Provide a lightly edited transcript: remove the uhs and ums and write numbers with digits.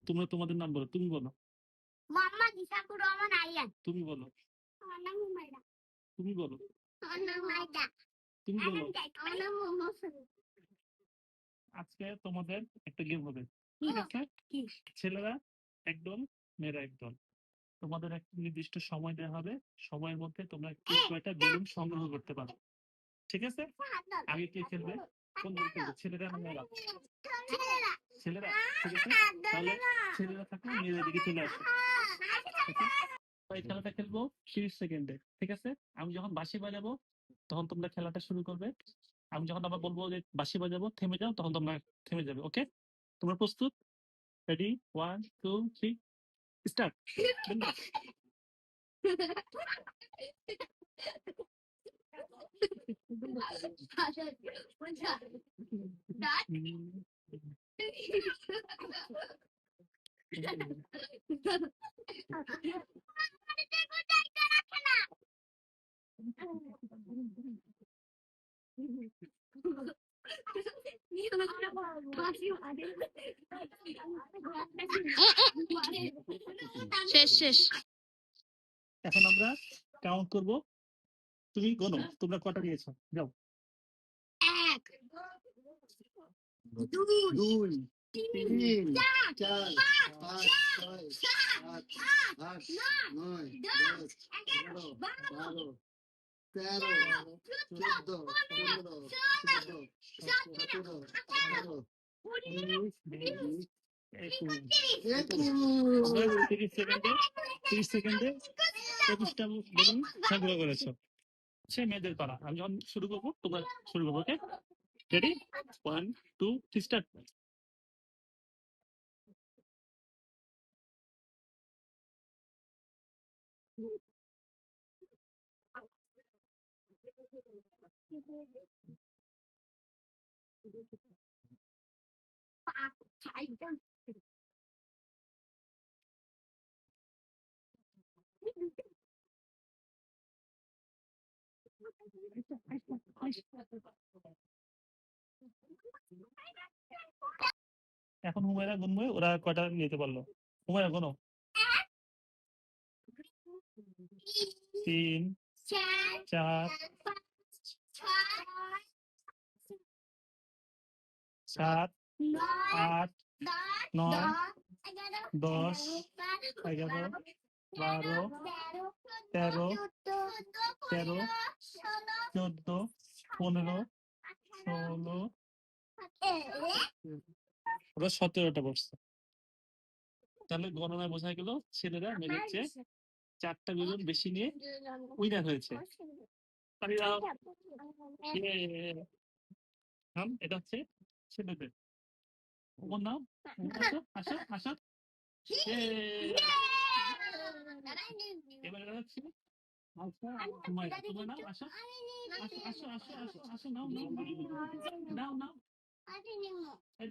তোমরা তোমাদের নাম বলো, তুমি বলো। মোহাম্মদ ইসাকুর রহমান আরিয়ান। তুমি বলো। আমার নাম হুমায়রা। তুমি বলো। আমার নাম মাইদা। তুমি বলো। আমার নাম মোহাম্মদ সামি। আজকে তোমাদের একটা গেম হবে, ঠিক আছে? ছেলেরা একদল, মেয়েরা একদল। তোমাদের একটা নির্দিষ্ট সময় দেওয়া হবে, সময়ের মধ্যে তোমরা কে কয়টা বেলুন সংগ্রহ করতে পারো, ঠিক আছে? আগে কে খেলবে? কোন দল খেলবে, ছেলেরা না মেয়েরা? ছেলেরা, ঠিক আছে। তাহলে ছেলেরা থাকলে মেয়েদের দিকে চলে আসো। এই খেলাটা খেলবো 30 সেকেন্ডে, ঠিক আছে? আমি যখন বাঁশি বাজাবো তখন তোমরা খেলাটা শুরু করবে। আমি যখন আবার বলবো যে বাঁশি বাজাবো থেমে যাও, তখন তোমরা থেমে যাবে। ওকে? তোমরা প্রস্তুত? Ready, 1 2 3 start. শেষ শেষ। এখন আমরা কাউন্ট করব, তুমি গোনো তোমরা কটা দিয়েছো, যাও। 1 2 3 4 5 6 7 8 9 10 11 12 13 14 15 16 17 18 19 20 21। 21 30 সেকেন্ডে 25টা বেলুন সংগ্রহ করেছো। সে মেয়েদের পালা। আমি যখন শুরু করবো তোমরা শুরু করবো। ওকে, রেডি, 1 2 3 স্টার্ট। এখন হুমায়রা গুনবে ওরা কয়টা নিতে পারলো। হুমায়রা গুনো। 3 4 7 8 9 10 11 12 13 14 15 16 ওরা 17টা বসছে। তাহলে গণনায় বোঝা গেল ছেলেরা মেয়েদের চেয়ে 4টা বেলুন বেশি নিয়ে উইনার হয়েছে। এটা হচ্ছে ছেলেদের। ওর নাম আসো আসো আসো। এবার হচ্ছে আচ্ছা, তোমার তোমার নাম আসো আসো আসো আসো আসো আসো, নাও নাও নাও নাও নাও।